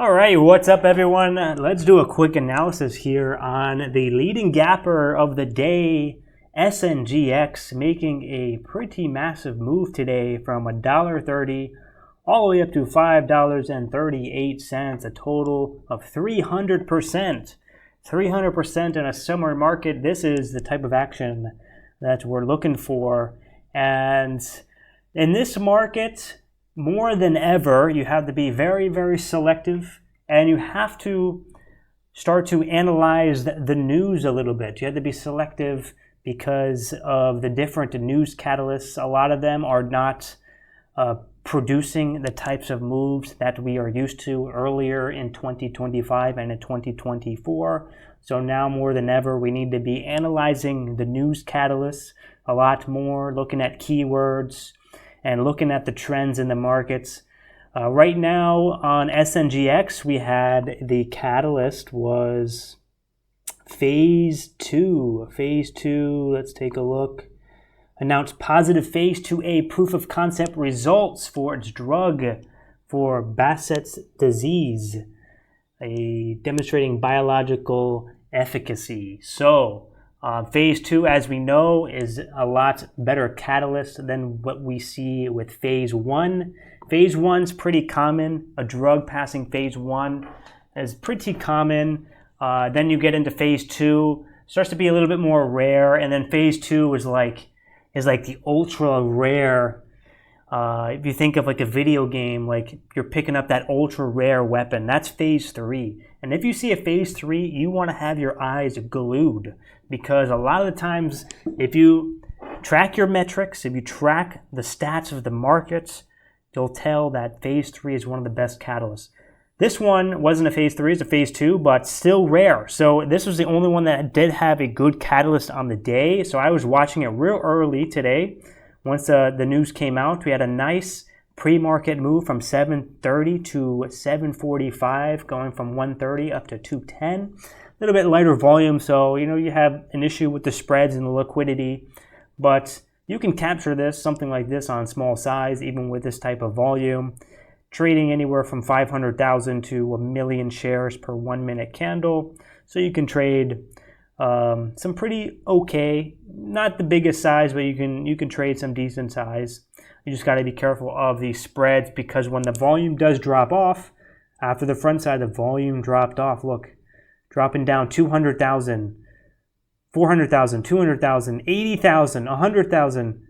All right, what's up, everyone? Let's do a quick analysis here on the leading gapper of the day, SNGX, making a pretty massive move today from $1.30 all the way up to $5.38, a total of 300%. 300% in a summer market. This is the type of action that we're looking for. And in this market, more than ever, you have to be very, very selective, and you have to start to analyze the news a little bit. You have to be selective because of the different news catalysts. A lot of them are not producing the types of moves that we are used to earlier in 2025 and in 2024. So now more than ever, we need to be analyzing the news catalysts a lot more, looking at keywords, and looking at the trends in the markets. Right now on SNGX, we had the catalyst was phase 2. Phase 2, let's take a look. Announced positive phase 2A proof of concept results for its drug for Bassett's disease, demonstrating biological efficacy. So, phase 2, as we know, is a lot better catalyst than what we see with phase 1. Phase 1's pretty common. A drug passing phase 1 is pretty common. Then you get into phase 2, starts to be a little bit more rare, and then phase 2 is like the ultra rare. If you think of like a video game, like you're picking up that ultra rare weapon, that's phase 3. And if you see a phase 3, you want to have your eyes glued, because a lot of the times, if you track your metrics, if you track the stats of the markets, you'll tell that phase 3 is one of the best catalysts. This one wasn't a phase 3, it's a phase 2, but still rare. So this was the only one that did have a good catalyst on the day. So I was watching it real early today. Once the news came out, we had a nice pre-market move from 7:30 to 7:45, going from 1:30 up to 2:10. A little bit lighter volume, so you have an issue with the spreads and the liquidity, but you can capture this, something like this, on small size, even with this type of volume. Trading anywhere from 500,000 to 1 million shares per 1 minute candle. So you can trade some pretty okay, not the biggest size, but you can trade some decent size. You just got to be careful of these spreads, because when the volume does drop off, after the front side, the volume dropped off. Look, dropping down 200,000, 400,000, 200,000, 80,000, 100,000,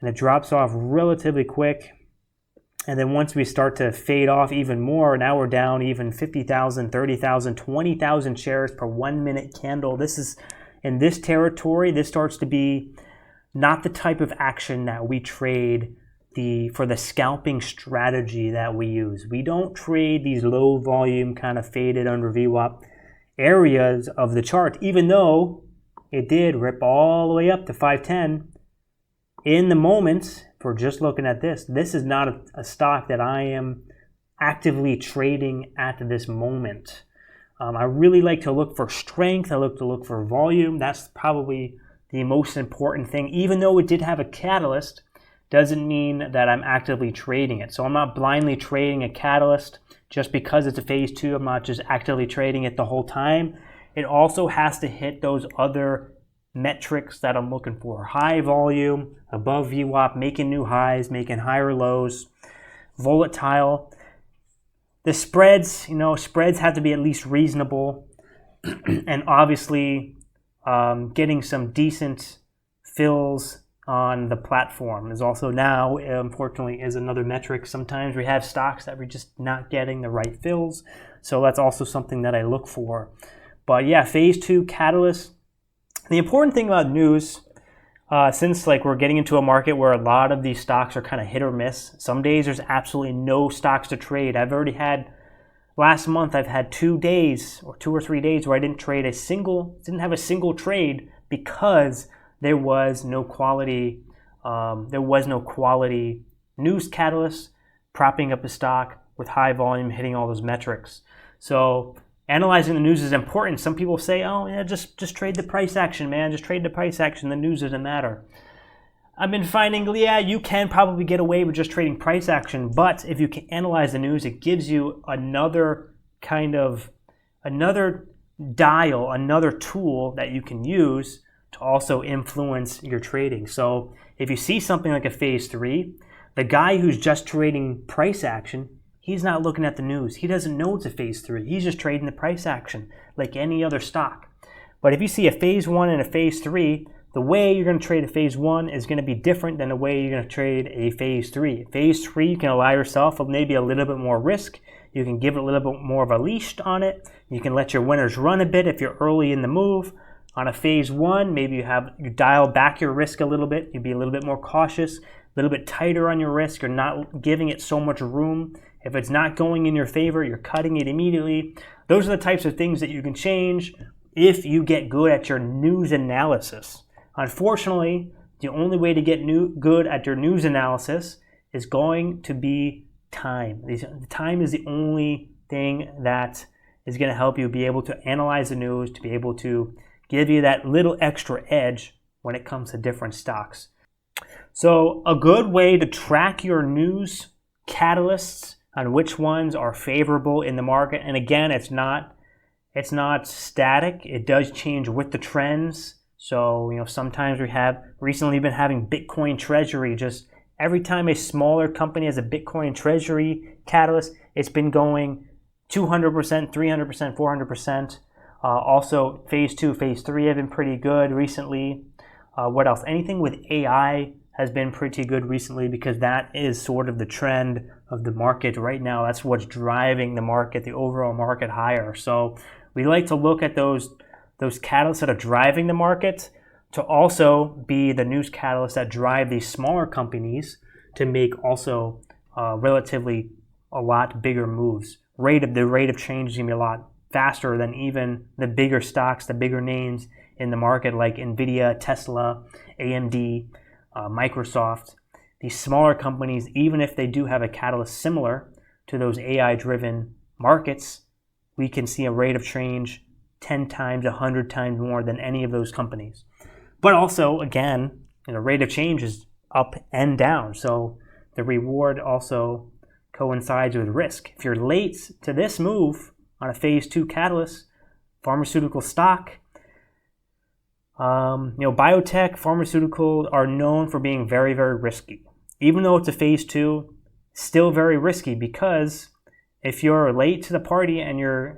and it drops off relatively quick. And then once we start to fade off even more, now we're down even 50,000, 30,000, 20,000 shares per 1 minute candle. This is, in this territory, this starts to be not the type of action that we trade for the scalping strategy that we use. We don't trade these low volume kind of faded under VWAP areas of the chart, even though it did rip all the way up to 510 in the moment. For just looking at this is not a stock that I am actively trading at this moment. I really like to look for strength. I look to look for volume. That's probably the most important thing. Even though it did have a catalyst, doesn't mean that I'm actively trading it. So I'm not blindly trading a catalyst just because it's a phase 2. I'm not just actively trading it the whole time. It also has to hit those other metrics that I'm looking for. High volume, above VWAP, making new highs, making higher lows, volatile. The spreads, spreads have to be at least reasonable. And obviously, getting some decent fills on the platform is also now, unfortunately, is another metric. Sometimes we have stocks that we're just not getting the right fills. So that's also something that I look for. But yeah, phase 2 catalyst. The important thing about news, since we're getting into a market where a lot of these stocks are kind of hit or miss, some days there's absolutely no stocks to trade. Last month I've had 2 days or 2 or 3 days where I didn't have a single trade because there was no quality news catalyst propping up a stock with high volume hitting all those metrics. So analyzing the news is important. Some people say, oh, yeah, just trade the price action, man. Just trade the price action. The news doesn't matter. I've been finding, yeah, you can probably get away with just trading price action, but if you can analyze the news, it gives you another kind of another dial, another tool that you can use to also influence your trading. So if you see something like a phase 3, the guy who's just trading price action, he's not looking at the news. He doesn't know it's a phase 3. He's just trading the price action like any other stock. But if you see a phase 1 and a phase 3, the way you're going to trade a phase 1 is going to be different than the way you're going to trade a phase 3. Phase 3, you can allow yourself maybe a little bit more risk. You can give it a little bit more of a leash on it. You can let your winners run a bit if you're early in the move. On a phase 1, maybe you dial back your risk a little bit. You'd be a little bit more cautious, a little bit tighter on your risk. You're not giving it so much room. If it's not going in your favor, you're cutting it immediately. Those are the types of things that you can change if you get good at your news analysis. Unfortunately, the only way to get good at your news analysis is going to be time. Time is the only thing that is going to help you be able to analyze the news, to be able to give you that little extra edge when it comes to different stocks. So a good way to track your news catalysts on which ones are favorable in the market, and again, it's not static. It does change with the trends. So, sometimes we have recently been having Bitcoin Treasury. Just every time a smaller company has a Bitcoin Treasury catalyst, it's been going 200%, 300%, 400%. Also, phase 2, phase 3 have been pretty good recently. What else? Anything with AI has been pretty good recently because that is sort of the trend of the market right now. That's what's driving the market, the overall market higher. So we like to look at those catalysts that are driving the market to also be the news catalysts that drive these smaller companies to make also relatively a lot bigger moves. The rate of change is going to be a lot faster than even the bigger stocks, the bigger names in the market like Nvidia, Tesla, AMD, Microsoft. These smaller companies, even if they do have a catalyst similar to those AI-driven markets, we can see a rate of change 10 times, 100 times more than any of those companies. But also, again, rate of change is up and down. So the reward also coincides with risk. If you're late to this move on a phase 2 catalyst, pharmaceutical stock, biotech, pharmaceutical are known for being very, very risky. Even though it's a phase 2, still very risky because if you're late to the party and you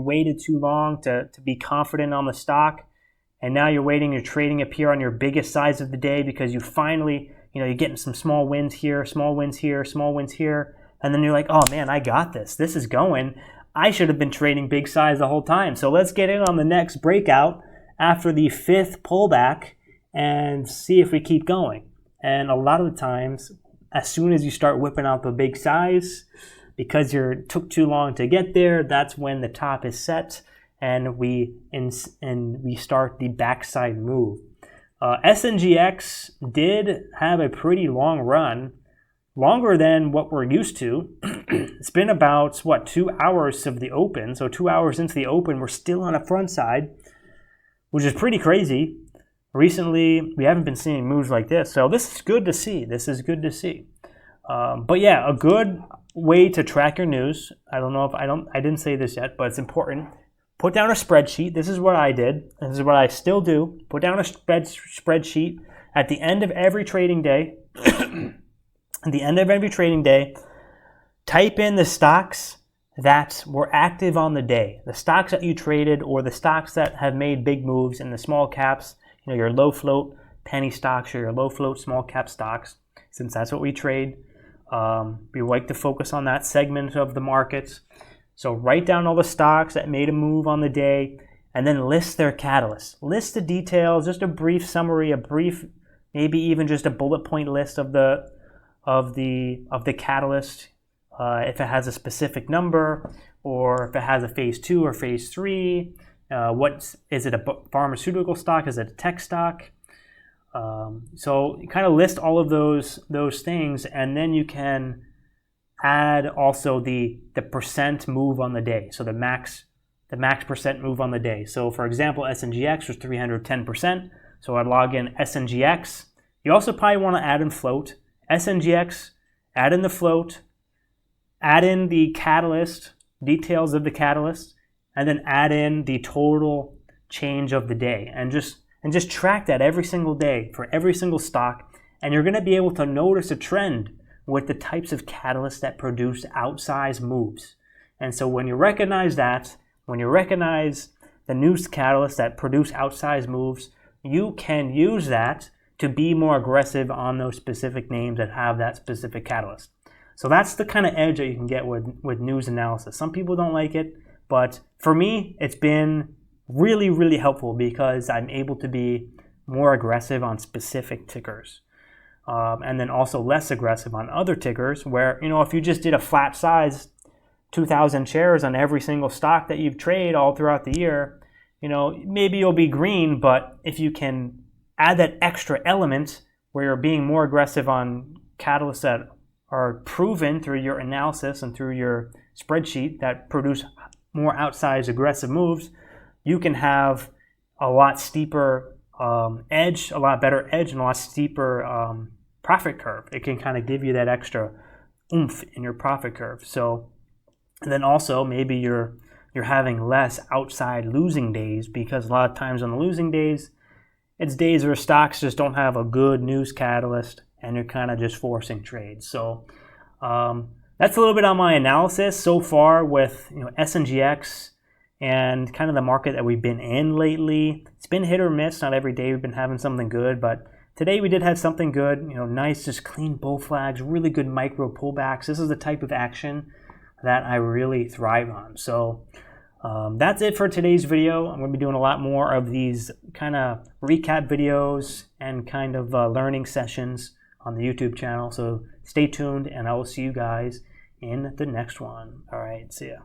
waited too long to be confident on the stock, and now you're trading up here on your biggest size of the day because you finally, you're getting some small wins here, small wins here, small wins here, and then you're like, oh man, I got this. This is going. I should have been trading big size the whole time. So let's get in on the next breakout after the 5th pullback and see if we keep going. And a lot of the times, as soon as you start whipping out the big size, because you took too long to get there, that's when the top is set and we start the backside move. SNGX did have a pretty long run, longer than what we're used to. It's been about, 2 hours of the open. So 2 hours into the open, we're still on a front side, which is pretty crazy. Recently, we haven't been seeing moves like this. So this is good to see. But yeah, a good way to track your news. I don't know if I didn't say this yet, but it's important. Put down a spreadsheet. This is what I did. This is what I still do. Put down a spreadsheet at the end of every trading day. At the end of every trading day, type in the stocks that were active on the day, the stocks that you traded or the stocks that have made big moves in the small caps, your low float penny stocks or your low float small cap stocks, since that's what we trade. We like to focus on that segment of the markets. So write down all the stocks that made a move on the day and then list their catalysts. List the details, just a brief summary, maybe even just a bullet point list of the catalyst, if it has a specific number or if it has a phase 2 or phase 3. Is it a pharmaceutical stock? Is it a tech stock? So you kind of list all of those things, and then you can add also the percent move on the day. So the max percent move on the day. So for example, SNGX was 310%. So I'd log in SNGX. You also probably want to add in float. SNGX, add in the float, add in the catalyst, details of the catalyst, and then add in the total change of the day, and just track that every single day for every single stock, and you're going to be able to notice a trend with the types of catalysts that produce outsized moves. And so when you recognize that, when you recognize the news catalysts that produce outsized moves, you can use that to be more aggressive on those specific names that have that specific catalyst. So that's the kind of edge that you can get with news analysis. Some people don't like it, but for me, it's been really, really helpful because I'm able to be more aggressive on specific tickers. And then also less aggressive on other tickers where, if you just did a flat size 2,000 shares on every single stock that you've traded all throughout the year, maybe you'll be green, but if you can add that extra element where you're being more aggressive on catalysts that are proven through your analysis and through your spreadsheet that produce more outsized aggressive moves, you can have a lot steeper edge, a lot better edge, and a lot steeper profit curve. It can kind of give you that extra oomph in your profit curve. So and then also maybe you're having less outside losing days, because a lot of times on the losing days, it's days where stocks just don't have a good news catalyst and you're kind of just forcing trades. So that's a little bit on my analysis so far with SNGX and kind of the market that we've been in lately. It's been hit or miss. Not every day we've been having something good, but today we did have something good. Nice, just clean bull flags, really good micro pullbacks. This is the type of action that I really thrive on. So that's it for today's video. I'm going to be doing a lot more of these kind of recap videos and kind of learning sessions on the YouTube channel. So stay tuned, and I will see you guys in the next one. All right, see ya.